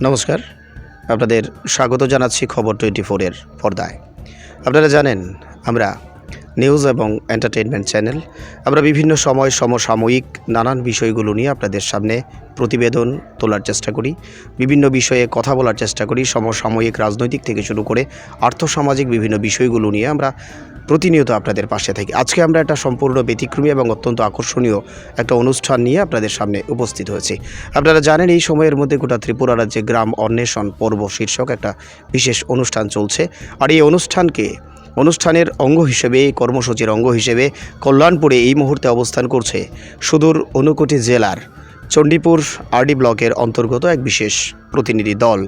নমস্কার, আপনাদের স্বাগত জানাচ্ছি খবর 24-এর পর্দায়। আপনারা জানেন আমরা নিউজ এবং এন্টারটেইনমেন্ট চ্যানেল। আমরা বিভিন্ন সময় সমসাময়িক নানান বিষয়গুলো নিয়ে আপনাদের সামনে প্রতিবেদন তোলার চেষ্টা করি, বিভিন্ন বিষয়ে কথা বলার চেষ্টা করি। সমসাময়িক রাজনৈতিক থেকে শুরু করে আর্থসামাজিক বিভিন্ন বিষয়গুলো নিয়ে আমরা প্রতিনিয়ত আপনাদের পাশে থাকি। আজকে আমরা একটা সম্পূর্ণ ব্যতিক্রমী এবং অত্যন্ত আকর্ষণীয় একটা অনুষ্ঠান নিয়ে আপনাদের সামনে উপস্থিত হয়েছি। আপনারা জানেন এই সময়ের মধ্যে গোটা ত্রিপুরা রাজ্যে গ্রাম অন্বেষণ পর্ব শীর্ষক একটা বিশেষ অনুষ্ঠান চলছে। আর এই অনুষ্ঠানের অঙ্গ হিসেবে, কর্মসূচির অঙ্গ হিসেবে কল্যাণপুরে এই মুহূর্তে অবস্থান করছে সুদূর ঊনকোটি জেলার চণ্ডীপুর আরডি ব্লকের অন্তর্গত এক বিশেষ প্রতিনিধি দল,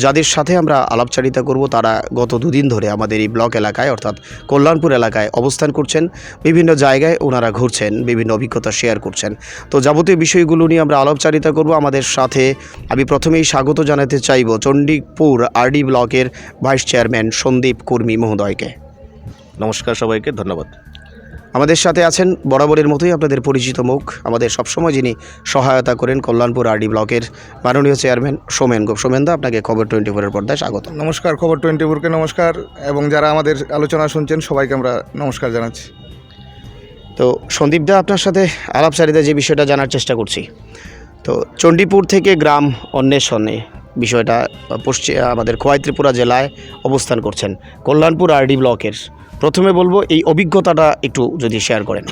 যাদের সাথে আমরা আলাপচারিতা করব। তারা গত দুদিন ধরে আমাদের এই ব্লক এলাকায় অর্থাৎ কল্যাণপুর এলাকায় অবস্থান করছেন, বিভিন্ন জায়গায় ওনারা ঘুরছেন, বিভিন্ন অভিজ্ঞতা শেয়ার করছেন। তো যাবতীয় বিষয়গুলো নিয়ে আমরা আলাপচারিতা করব। আমাদের সাথে আমি প্রথমেই স্বাগত জানাতে চাইব চণ্ডীপুর আরডি ব্লকের ভাইস চেয়ারম্যান সন্দীপ কর্মী মহোদয়কে। নমস্কার সবাইকে, ধন্যবাদ। আমাদের সাথে আছেন বরাবরের মতোই আপনাদের পরিচিত মুখ, আমাদের সবসময় যিনি সহায়তা করেন কল্যাণপুর আরডি ব্লকের মাননীয় চেয়ারম্যান সোমেন গোপ। সোমেনদা, আপনাকে খবর 24-এর পর্দায় স্বাগত। নমস্কার, খবর 24-কে নমস্কার, এবং যারা আমাদের আলোচনা শুনছেন সবাইকে আমরা নমস্কার জানাচ্ছি। তো সন্দীপদা, আপনার সাথে আলাপচারিতা যে বিষয়টা জানার চেষ্টা করছি, তো চণ্ডীপুর থেকে গ্রাম অন্বেষণে বিষয়টা আমাদের খোয়াই ত্রিপুরা জেলায় অবস্থান করছেন, কল্যাণপুর আরডি ব্লকের। প্রথমে বলবো এই অভিজ্ঞতাটা একটু যদি শেয়ার করেন।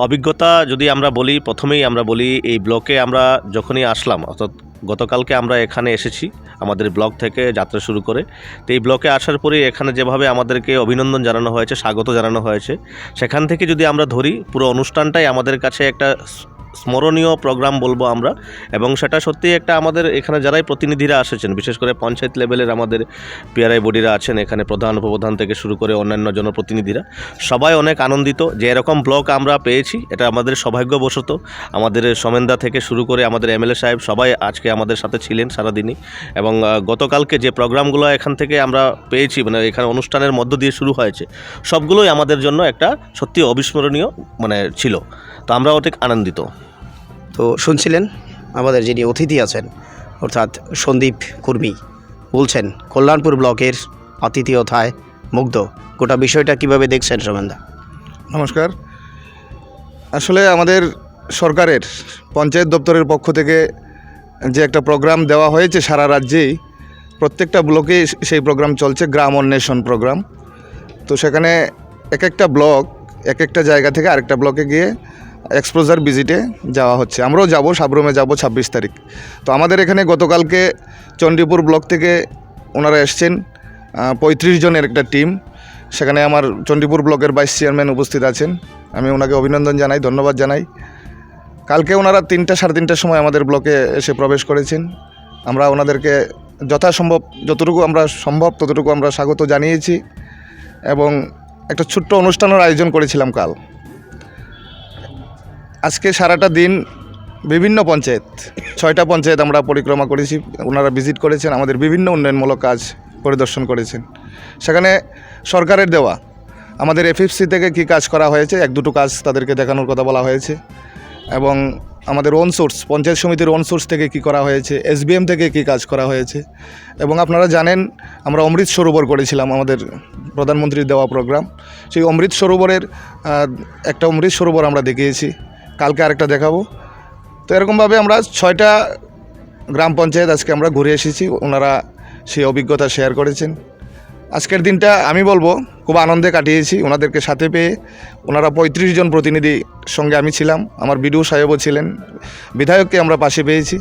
অভিজ্ঞতা যদি আমরা বলি, প্রথমেই আমরা বলি এই ব্লকে আমরা যখনই আসলাম, অর্থাৎ গতকালকে আমরা এখানে এসেছি আমাদের ব্লক থেকে যাত্রা শুরু করে। তো এই ব্লকে আসার পরে এখানে যেভাবে আমাদেরকে অভিনন্দন জানানো হয়েছে, স্বাগত জানানো হয়েছে, সেখান থেকে যদি আমরা ধরি পুরো অনুষ্ঠানটাই আমাদের কাছে একটা স্মরণীয় প্রোগ্রাম বলবো আমরা। এবং সেটা সত্যি একটা আমাদের এখানে যারাই প্রতিনিধিরা এসেছেন, বিশেষ করে পঞ্চায়েত লেভেলের আমাদের পিআরআই বডিরা আছেন এখানে, প্রধান উপপ্রধান থেকে শুরু করে অন্যান্য জনপ্রতিনিধিরা, সবাই অনেক আনন্দিত যে এরকম ব্লক আমরা পেয়েছি। এটা আমাদের সৌভাগ্যবশত। আমাদের সোমেনদা থেকে শুরু করে আমাদের এমএলএ সাহেব সবাই আজকে আমাদের সাথে ছিলেন সারাদিনই। এবং গতকালকে যে প্রোগ্রামগুলো এখান থেকে আমরা পেয়েছি, মানে এখানে অনুষ্ঠানের মধ্য দিয়ে শুরু হয়েছে, সবগুলোই আমাদের জন্য একটা সত্যি অবিস্মরণীয় ছিল। তো আমরা অনেক আনন্দিত। তো শুনছিলেন আমাদের যিনি অতিথি আছেন অর্থাৎ সন্দীপ কর্মী বলছেন কল্যাণপুর ব্লকের আতিথেয়তায় মুগ্ধ। গোটা বিষয়টা কিভাবে দেখছেন সোমেনদা? নমস্কার। আসলে আমাদের সরকারের পঞ্চায়েত দপ্তরের পক্ষ থেকে যে একটা প্রোগ্রাম দেওয়া হয়েছে সারা রাজ্যেই, প্রত্যেকটা ব্লকেই সেই প্রোগ্রাম চলছে, গ্রাম অন্বেষণ প্রোগ্রাম। তো সেখানে এক একটা ব্লক এক একটা জায়গা থেকে আরেকটা ব্লকে গিয়ে এক্সপোজার ভিজিটে যাওয়া হচ্ছে। আমরাও যাব, সাবরুমে যাব 26 তারিখ। তো আমাদের এখানে গতকালকে চণ্ডীপুর ব্লক থেকে ওনারা এসছেন 35 জনের একটা টিম। সেখানে আমার চণ্ডীপুর ব্লকের ভাইস চেয়ারম্যান উপস্থিত আছেন, আমি ওনাকে অভিনন্দন জানাই, ধন্যবাদ জানাই। কালকে ওনারা 3টা সাড়ে 3টার সময় আমাদের ব্লকে এসে প্রবেশ করেছেন। আমরা ওনাদেরকে যথাসম্ভব যতটুকু আমরা সম্ভব ততটুকু আমরা স্বাগত জানিয়েছি এবং একটা ছোট্ট অনুষ্ঠানের আয়োজন করেছিলাম কাল। আজকে সারাটা দিন বিভিন্ন পঞ্চায়েত 6টা পঞ্চায়েত আমরা পরিক্রমা করেছি, ওনারা ভিজিট করেছেন, আমাদের বিভিন্ন উন্নয়নমূলক কাজ পরিদর্শন করেছেন। সেখানে সরকারের দেওয়া আমাদের এফএফসি থেকে কী কাজ করা হয়েছে, 1-2টো কাজ তাদেরকে দেখানোর কথা বলা হয়েছে। এবং আমাদের ওন সোর্স, পঞ্চায়েত সমিতির ওন সোর্স থেকে কী করা হয়েছে, এসবিএম থেকে কী কাজ করা হয়েছে। এবং আপনারা জানেন আমরা অমৃত সরোবর করেছিলাম, আমাদের প্রধানমন্ত্রীর দেওয়া প্রোগ্রাম। সেই অমৃত সরোবরের একটা অমৃত সরোবর আমরা দেখিয়েছি, কালকে আরেকটা দেখাবো। তো এরকমভাবে আমরা 6টা গ্রাম পঞ্চায়েত আজকে আমরা ঘুরে এসেছি, ওনারা সেই অভিজ্ঞতা শেয়ার করেছেন। আজকের দিনটা আমি বলবো খুব আনন্দে কাটিয়েছি ওনাদেরকে সাথে পেয়ে। ওনারা 35 জন প্রতিনিধি সঙ্গে আমি ছিলাম, আমার বিডিও সাহেবও ছিলেন, বিধায়ককে আমরা পাশে পেয়েছি।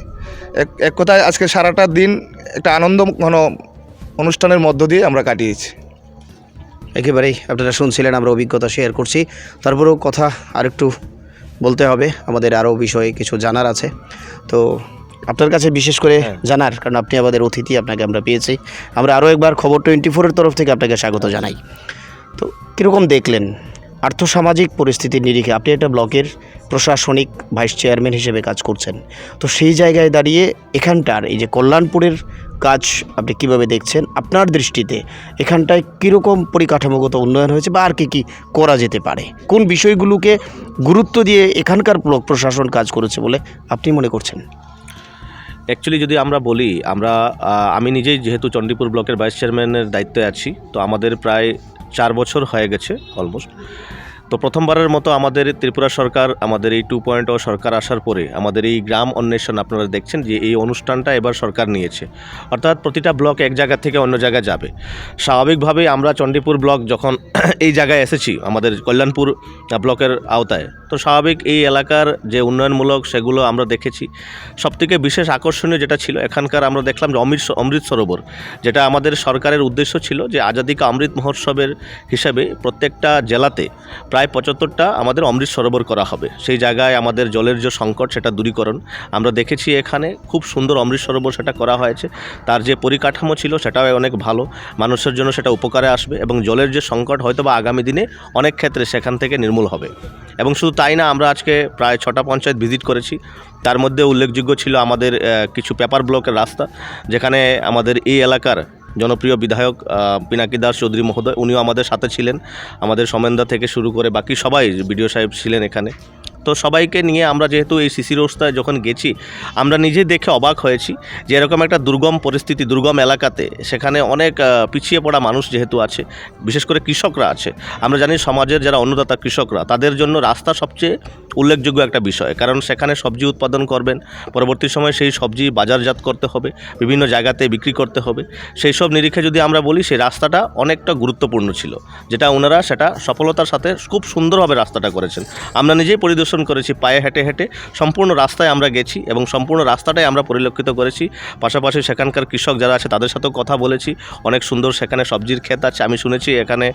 এক কথায় আজকে সারাটা দিন একটা আনন্দঘন অনুষ্ঠানের মধ্য দিয়ে আমরা কাটিয়েছি। একেবারেই আপনারা শুনছিলেন, আমরা অভিজ্ঞতা শেয়ার করছি। তারপরেও কথা আরেকটু বলতে হবে, আমাদের আরও বিষয়ে কিছু জানার আছে। তো আপনার কাছে বিশেষ করে জানার, কারণ আপনি আমাদের অতিথি, আপনাকে আমরা পেয়েছি। আমরা আরও একবার খবর 24-এর তরফ থেকে আপনাকে স্বাগত জানাই। তো কীরকম দেখলেন আর্থসামাজিক পরিস্থিতির নিরিখে? আপনি একটা ব্লকের প্রশাসনিক ভাইস চেয়ারম্যান হিসেবে কাজ করছেন, তো সেই জায়গায় দাঁড়িয়ে এখানটার এই যে কল্যাণপুরের কাজ আপনি কিভাবে দেখছেন? আপনার দৃষ্টিতে এখানটায় কীরকম পরিকাঠামোগত উন্নয়ন হয়েছে বা আর কী করা যেতে পারে? কোন বিষয়গুলোকে গুরুত্ব দিয়ে এখানকার ব্লক প্রশাসন কাজ করেছে বলে আপনি মনে করছেন? অ্যাকচুয়ালি যদি আমরা বলি আমি নিজেই যেহেতু চণ্ডীপুর ব্লকের ভাইস চেয়ারম্যানের দায়িত্বে আছি, তো আমাদের প্রায় 4 বছর হয়ে গেছে অলমোস্ট। তো প্রথমবারের মতো আমাদের ত্রিপুরা সরকার, আমাদের এই 2.0 সরকার আসার পরে আমাদের এই গ্রাম অন্বেষণ আপনারা দেখছেন যে এই অনুষ্ঠানটা এবার সরকার নিয়েছে, অর্থাৎ প্রতিটা ব্লক এক জায়গা থেকে অন্য জায়গায় যাবে। স্বাভাবিকভাবেই আমরা চণ্ডীপুর ব্লক যখন এই জায়গায় এসেছি আমাদের কল্যাণপুর ব্লকের আওতায়, তো স্বাভাবিক এই এলাকার যে উন্নয়নমূলক সেগুলো আমরা দেখেছি। সবথেকে বিশেষ আকর্ষণীয় যেটা ছিল এখানকার, আমরা দেখলাম যে অমৃত সরোবর, যেটা আমাদের সরকারের উদ্দেশ্য ছিল যে আজাদি কা অমৃত মহোৎসবের হিসাবে প্রত্যেকটা জেলাতে প্রায় 75টা আমাদের অমৃত সরোবর করা হবে। সেই জায়গায় আমাদের জলের যে সংকট সেটা দূরীকরণ আমরা দেখেছি। এখানে খুব সুন্দর অমৃত সরোবর সেটা করা হয়েছে। তার যে পরিকাঠামো ছিল সেটাও অনেক ভালো, মানুষের জন্য সেটা উপকারে আসবে এবং জলের যে সংকট হয়তো বা আগামী দিনে অনেক ক্ষেত্রে সেখান থেকে নির্মূল হবে। এবং শুধু তাই না, আমরা আজকে প্রায় 6টা পঞ্চায়েত ভিজিট করেছি। তার মধ্যে উল্লেখযোগ্য ছিল আমাদের কিছু পেপার ব্লকের রাস্তা, যেখানে আমাদের এই এলাকার জনপ্রিয় বিধায়ক পিনাকি দাস চৌধুরী মহোদয়, উনিও আমাদের সাথে ছিলেন। আমাদের সমেন্দা থেকে শুরু করে বাকি সবাই, বিডিও সাহেব ছিলেন এখানে। তো সবাইকে নিয়ে আমরা যেহেতু এই সিসি রাস্তায় যখন গেছি, আমরা নিজে দেখে অবাক হয়েছি যে এরকম একটা দুর্গম পরিস্থিতি, দুর্গম এলাকাতে সেখানে অনেক পিছিয়ে পড়া মানুষ যেহেতু আছে, বিশেষ করে কৃষকরা আছে। আমরা জানি সমাজের যারা অন্নদাতা কৃষকরা, তাদের জন্য রাস্তা সবচেয়ে উল্লেখযোগ্য একটা বিষয়, কারণ সেখানে সবজি উৎপাদন করবেন, পরবর্তী সময়ে সেই সবজি বাজারজাত করতে হবে, বিভিন্ন জায়গাতে বিক্রি করতে হবে। সেই সব নিরিখে যদি আমরা বলি, সেই রাস্তাটা অনেকটা গুরুত্বপূর্ণ ছিল, যেটা ওনারা সেটা সফলতার সাথে খুব সুন্দরভাবে রাস্তাটা করেছেন। আমরা নিজেই পরিদর্শন করেছি, পায়ে হেঁটে হেঁটে সম্পূর্ণ রাস্তায় আমরা গেছি এবং সম্পূর্ণ রাস্তাটাই আমরা পরিলক্ষিত করেছি। পাশাপাশি সেখানকার কৃষক যারা আছে তাদের সাথেও কথা বলেছি। অনেক সুন্দর সেখানে সবজির ক্ষেত আছে, আমি শুনেছি এখানে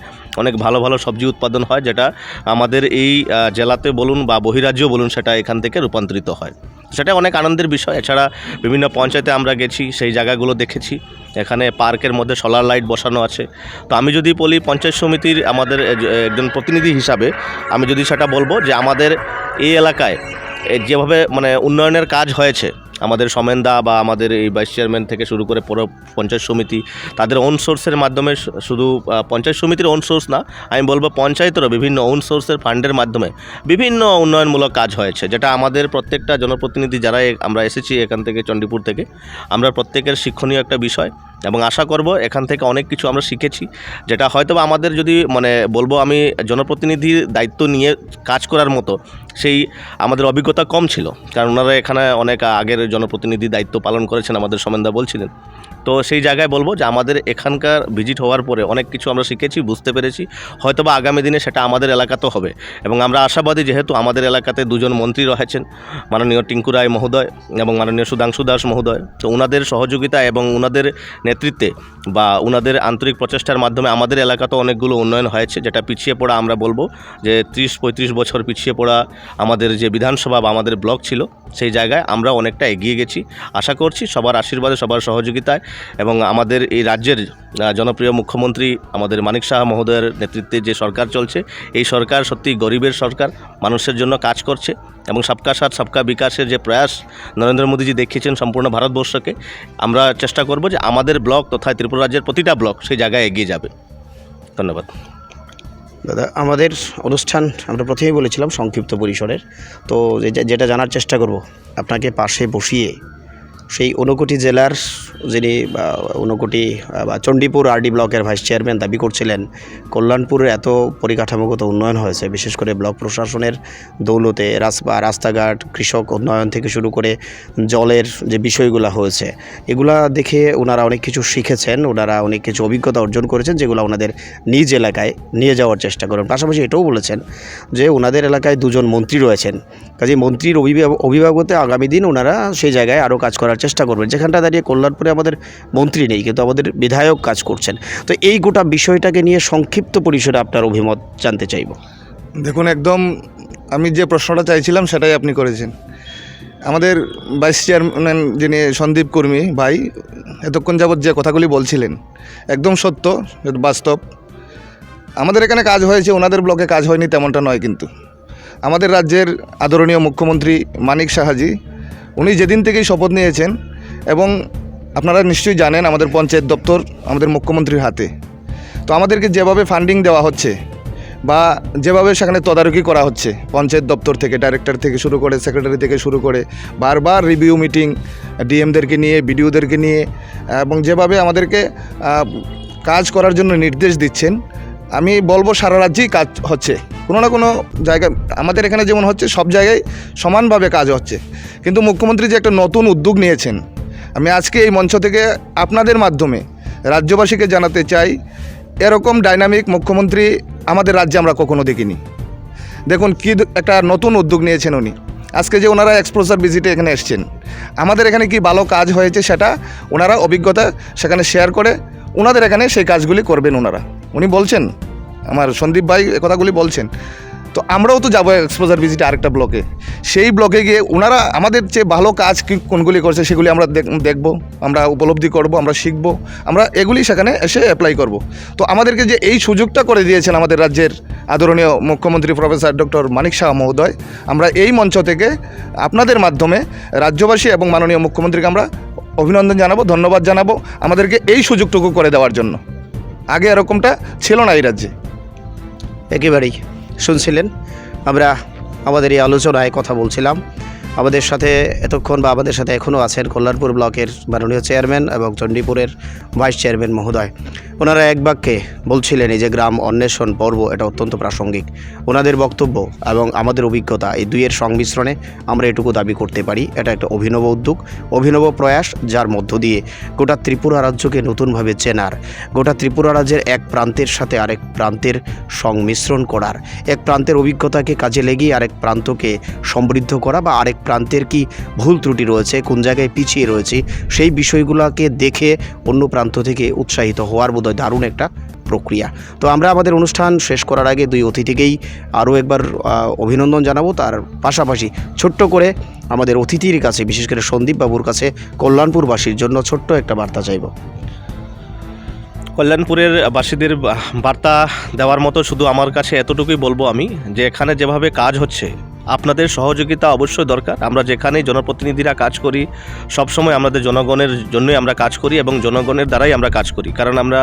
অনেক ভালো ভালো সবজি উৎপাদন হয়, যেটা আমাদের এই জেলাতে বলুন বা বহিরাজ্যও বলুন, সেটা এখান থেকে রূপান্তরিত হয়। সেটা অনেক আনন্দের বিষয়। এছাড়া বিভিন্ন পঞ্চায়েতে আমরা গেছি, সেই জায়গাগুলো দেখেছি। এখানে পার্কের মধ্যে সোলার লাইট বসানো আছে। তো আমি যদি বলি পঞ্চায়েত সমিতির আমাদের একজন প্রতিনিধি হিসাবে আমি যদি সেটা বলবো যে আমাদের এই এলাকায় যেভাবে উন্নয়নের কাজ হয়েছে, আমাদের সমেন্দা বা আমাদের এই ভাইস চেয়ারম্যান থেকে শুরু করে পুরো পঞ্চায়েত সমিতি তাদের ওন সোর্সের মাধ্যমে, শুধু পঞ্চায়েত সমিতির ওন সোর্স না, আমি বলবো পঞ্চায়েতেরও বিভিন্ন ওন সোর্সের ফান্ডের মাধ্যমে বিভিন্ন উন্নয়নমূলক কাজ হয়েছে, যেটা আমাদের প্রত্যেকটা জনপ্রতিনিধি যারা আমরা এসেছি এখান থেকে চণ্ডীপুর থেকে, আমরা প্রত্যেকের শিক্ষণীয় একটা বিষয় এবং আশা করব এখান থেকে অনেক কিছু আমরা শিখেছি, যেটা হয়তো বা আমাদের যদি বলবো আমি জনপ্রতিনিধির দায়িত্ব নিয়ে কাজ করার মতো সেই আমাদের অভিজ্ঞতা কম ছিল, কারণ ওনারা এখানে অনেক আগের জনপ্রতিনিধি দায়িত্ব পালন করেছেন, আমাদের সমেন্দা বলছিলেন। তো সেই জায়গায় বলবো যে আমাদের এখানকার ভিজিট হওয়ার পরে অনেক কিছু আমরা শিখেছি, বুঝতে পেরেছি। হয়তো বা আগামী দিনে সেটা আমাদের এলাকাতেও হবে এবং আমরা আশাবাদী, যেহেতু আমাদের এলাকাতে 2 জন মন্ত্রী রয়েছেন, মাননীয় টিঙ্কু রায় মহোদয় এবং মাননীয় সুধাংশু দাস মহোদয়। তো ওনাদের সহযোগিতা এবং ওনাদের নেতৃত্বে বা ওনাদের আন্তরিক প্রচেষ্টার মাধ্যমে আমাদের এলাকাতেও অনেকগুলো উন্নয়ন হয়েছে, যেটা পিছিয়ে পড়া আমরা বলবো যে 30-35 বছর পিছিয়ে পড়া আমাদের যে বিধানসভা বা আমাদের ব্লক ছিল, সেই জায়গায় আমরা অনেকটা এগিয়ে গেছি। আশা করছি সবার আশীর্বাদে, সবার সহযোগিতায় এবং আমাদের এই রাজ্যের জনপ্রিয় মুখ্যমন্ত্রী আমাদের মানিক সাহা মহোদয়ের নেতৃত্বে যে সরকার চলছে, এই সরকার সত্যি গরিবের সরকার, মানুষের জন্য কাজ করছে এবং সবকা সাথ সবকা বিকাশের যে প্রয়াস নরেন্দ্র মোদীজি দেখিয়েছেন সম্পূর্ণ ভারতবর্ষকে, আমরা চেষ্টা করব যে আমাদের ব্লক তথা ত্রিপুরা রাজ্যের প্রতিটা ব্লক সেই জায়গায় এগিয়ে যাবে। ধন্যবাদ দাদা। আমাদের অনুষ্ঠান আমরা প্রথমেই বলেছিলাম সংক্ষিপ্ত পরিসরের, তো যেটা জানার চেষ্টা করব, আপনাকে পাশে বসিয়ে সেই ঊনকোটি জেলার যিনি ঊনকোটি বা চণ্ডীপুর আরডি ব্লকের ভাইস চেয়ারম্যান দাবি করছিলেন কল্যাণপুরের এত পরিকাঠামোগত উন্নয়ন হয়েছে, বিশেষ করে ব্লক প্রশাসনের দৌলতে, রাস্তাঘাট, কৃষক উন্নয়ন থেকে শুরু করে জলের যে বিষয়গুলো হয়েছে, এগুলা দেখে ওনারা অনেক কিছু শিখেছেন, ওনারা অনেক কিছু অভিজ্ঞতা অর্জন করেছেন, যেগুলো ওনাদের নিজ এলাকায় নিয়ে যাওয়ার চেষ্টা করেন। পাশাপাশি এটাও বলেছেন যে ওনাদের এলাকায় 2 জন মন্ত্রী রয়েছেন, কাজে মন্ত্রীর অভিভাবকতে আগামী দিন ওনারা সেই জায়গায় আরও কাজ করার চেষ্টা করবেন। যেখানটা দাঁড়িয়ে কল্যাণপুরে আমাদের মন্ত্রী নেই, কিন্তু আমাদের বিধায়ক কাজ করছেন। তো এই গোটা বিষয়টাকে নিয়ে সংক্ষিপ্ত পরিসরে আপনার অভিমত জানতে চাইব। দেখুন, একদম আমি যে প্রশ্নটা চাইছিলাম সেটাই আপনি করেছেন। আমাদের ভাইস চেয়ারম্যান যিনি সন্দীপ কর্মী ভাই এতক্ষণ যাবৎ যে কথাগুলি বলছিলেন একদম সত্য, বাস্তব। আমাদের এখানে কাজ হয়েছে, ওনাদের ব্লকে কাজ হয়নি তেমনটা নয়। কিন্তু আমাদের রাজ্যের আদরণীয় মুখ্যমন্ত্রী মানিক সাহাজি, উনি যেদিন থেকেই শপথ নিয়েছেন, এবং আপনারা নিশ্চয়ই জানেন আমাদের পঞ্চায়েত দপ্তর আমাদের মুখ্যমন্ত্রীর হাতে, তো আমাদেরকে যেভাবে ফান্ডিং দেওয়া হচ্ছে, বা যেভাবে সেখানে তদারকি করা হচ্ছে পঞ্চায়েত দপ্তর থেকে, ডাইরেক্টর থেকে শুরু করে, সেক্রেটারি থেকে শুরু করে বারবার রিভিউ মিটিং ডিএমদেরকে নিয়ে, বিডিওদেরকে নিয়ে, এবং যেভাবে আমাদেরকে কাজ করার জন্য নির্দেশ দিচ্ছেন, আমি বলবো সারা রাজ্যেই কাজ হচ্ছে। কোনো না কোনো জায়গায় আমাদের এখানে যেমন হচ্ছে, সব জায়গায় সমানভাবে কাজ হচ্ছে। কিন্তু মুখ্যমন্ত্রী যে একটা নতুন উদ্যোগ নিয়েছেন, আমি আজকে এই মঞ্চ থেকে আপনাদের মাধ্যমে রাজ্যবাসীকে জানাতে চাই, এরকম ডাইনামিক মুখ্যমন্ত্রী আমাদের রাজ্যে আমরা কখনো দেখিনি। দেখুন কি একটা নতুন উদ্যোগ নিয়েছেন উনি। আজকে যে ওনারা এক্সপোজার ভিজিটে এখানে এসছেন, আমাদের এখানে কি ভালো কাজ হয়েছে সেটা ওনারা অভিজ্ঞতা সেখানে শেয়ার করে ওনাদের এখানে সেই কাজগুলি করবেন ওনারা। উনি বলছেন, আমার সন্দীপ ভাই কথাগুলি বলছেন, তো আমরাও তো যাবো এক্সপোজার ভিজিটে আরেকটা ব্লকে। সেই ব্লকে গিয়ে ওনারা আমাদের চেয়ে ভালো কাজ কি কোনগুলি করছে সেগুলি আমরা দেখব, আমরা উপলব্ধি করব, আমরা শিখব, আমরা এগুলি সেখানে এসে অ্যাপ্লাই করব। তো আমাদেরকে যে এই সুযোগটা করে দিয়েছেন আমাদের রাজ্যের আদরণীয় মুখ্যমন্ত্রী প্রফেসর ডক্টর মানিক সাহা মহোদয়, আমরা এই মঞ্চ থেকে আপনাদের মাধ্যমে রাজ্যবাসী এবং মাননীয় মুখ্যমন্ত্রীকে আমরা অভিনন্দন জানাবো, ধন্যবাদ জানাবো আমাদেরকে এই সুযোগটুকু করে দেওয়ার জন্য। আগে এরকমটা ছিল না এই রাজ্যে। একেবারেই শুনছিলেন, আমরা আমাদের এই আলোচনায় কথা বলছিলাম। আমাদের সাথে এতক্ষণ বা আমাদের সাথে এখনও আছেন কল্যাণপুর ব্লকের মাননীয় চেয়ারম্যান এবং চণ্ডীপুরের ভাইস চেয়ারম্যান মহোদয়। ওনারা এক বাক্যে বলছিলেন এই যে গ্রাম অন্বেষণ পর্ব, এটা অত্যন্ত প্রাসঙ্গিক। ওনাদের বক্তব্য এবং আমাদের অভিজ্ঞতা, এই দুইয়ের সংমিশ্রণে আমরা এটুকু দাবি করতে পারি, এটা একটা অভিনব উদ্যোগ, অভিনব প্রয়াস, যার মধ্য দিয়ে গোটা ত্রিপুরা রাজ্যকে নতুনভাবে চেনার, গোটা ত্রিপুরা রাজ্যের এক প্রান্তের সাথে আরেক প্রান্তের সংমিশ্রণ করার, এক প্রান্তের অভিজ্ঞতাকে কাজে লেগিয়ে আরেক প্রান্তকে সমৃদ্ধ করা, বা আরেক প্রান্তের কি ভুল ত্রুটি রয়েছে, কোন জায়গায় পিছিয়ে রয়েছে, সেই বিষয়গুলোকে দেখে অন্য প্রান্ত থেকে উৎসাহিত হওয়ার বোধহয় দারুণ একটা প্রক্রিয়া। তো আমরা আমাদের অনুষ্ঠান শেষ করার আগে দুই অতিথিকেই আরও একবার অভিনন্দন জানাবো। তার পাশাপাশি ছোট্ট করে আমাদের অতিথির কাছে, বিশেষ করে সন্দীপ বাবুর কাছে কল্যাণপুরবাসীর জন্য ছোট্ট একটা বার্তা চাইব। কল্যাণপুরের বাসীদের বার্তা দেওয়ার মতো শুধু আমার কাছে এতটুকুই বলবো আমি, যে এখানে যেভাবে কাজ হচ্ছে আপনাদের সহযোগিতা অবশ্যই দরকার। আমরা যেখানেই জনপ্রতিনিধিরা কাজ করি সবসময় আমাদের জনগণের জন্যই আমরা কাজ করি এবং জনগণের দ্বারাই আমরা কাজ করি, কারণ আমরা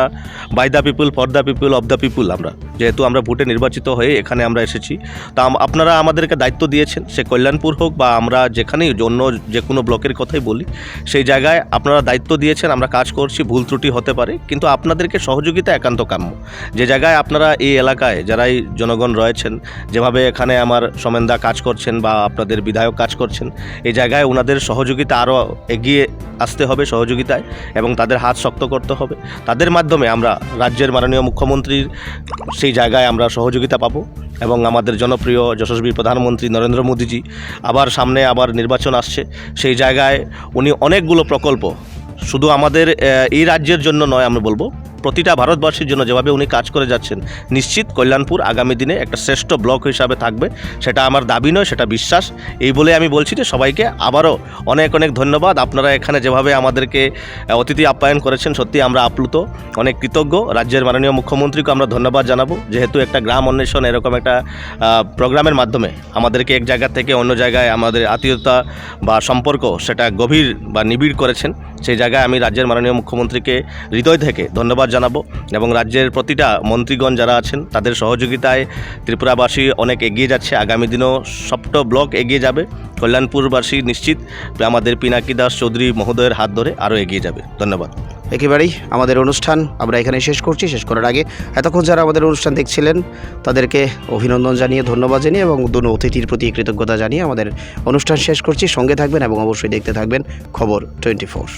by the people, for the people, of the people. আমরা যেহেতু আমরা ভোটে নির্বাচিত হয়ে এখানে আমরা এসেছি, তা আপনারা আমাদেরকে দায়িত্ব দিয়েছেন, সে কল্যাণপুর হোক বা আমরা যেখানেই অন্য যে কোনো ব্লকের কথাই বলি, সেই জায়গায় আপনারা দায়িত্ব দিয়েছেন, আমরা কাজ করছি। ভুল ত্রুটি হতে পারে, কিন্তু আপনাদেরকে সহযোগিতা একান্ত কাম্য। যে জায়গায় আপনারা এই এলাকায় যারাই জনগণ রয়েছেন, যেভাবে এখানে আমার সমেন্দা কাজ করছেন বা আপনাদের বিধায়ক কাজ করছেন, এই জায়গায় ওনাদের সহযোগিতা আরও এগিয়ে আসতে হবে সহযোগিতায়, এবং তাদের হাত শক্ত করতে হবে। তাদের মাধ্যমে আমরা রাজ্যের মাননীয় মুখ্যমন্ত্রীর সেই জায়গায় আমরা সহযোগিতা পাবো, এবং আমাদের জনপ্রিয় যশস্বী প্রধানমন্ত্রী নরেন্দ্র মোদীজি আবার সামনে আবার নির্বাচন আসছে, সেই জায়গায় উনি অনেকগুলো প্রকল্প শুধু আমাদের এই রাজ্যের জন্য নয়, আমি বলবো প্রতিটা ভারতবর্ষের জন্য যেভাবে উনি কাজ করে যাচ্ছেন, নিশ্চিত কল্যাণপুর আগামী দিনে একটা শ্রেষ্ঠ ব্লক হিসাবে থাকবে। সেটা আমার দাবি নয়, সেটা বিশ্বাস। এই বলে আমি বলছি যে সবাইকে আবারও অনেক অনেক ধন্যবাদ। আপনারা এখানে যেভাবে আমাদেরকে অতিথি আপ্যায়ন করেছেন, সত্যি আমরা আপ্লুত, অনেক কৃতজ্ঞ। রাজ্যের মাননীয় মুখ্যমন্ত্রীকে আমরা ধন্যবাদ জানাবো, যেহেতু একটা গ্রাম অন্বেষণ এরকম একটা প্রোগ্রামের মাধ্যমে আমাদেরকে এক জায়গা থেকে অন্য জায়গায় আমাদের আত্মীয়তা বা সম্পর্ক সেটা গভীর বা নিবিড় করেছেন। সেই জায়গায় আমি রাজ্যের মাননীয় মুখ্যমন্ত্রীকে হৃদয় থেকে ধন্যবাদ জানাবো, এবং রাজ্যের প্রতিটা মন্ত্রীগণ যারা আছেন তাদের সহযোগিতায় ত্রিপুরাবাসী অনেক এগিয়ে যাচ্ছে। আগামী দিনেও সবটা ব্লক এগিয়ে যাবে। কল্যাণপুরবাসী নিশ্চিত আমাদের পিনাকি দাস চৌধুরী মহোদয়ের হাত ধরে আরও এগিয়ে যাবে। ধন্যবাদ। একেবারেই আমাদের অনুষ্ঠান আমরা এখানে শেষ করছি। শেষ করার আগে এতক্ষণ যারা আমাদের অনুষ্ঠান দেখছিলেন তাদেরকে অভিনন্দন জানিয়ে, ধন্যবাদ জানিয়ে এবং দুটো অতিথির প্রতি কৃতজ্ঞতা জানিয়ে আমাদের অনুষ্ঠান শেষ করছি। সঙ্গে থাকবেন এবং অবশ্যই দেখতে থাকবেন খবর 24।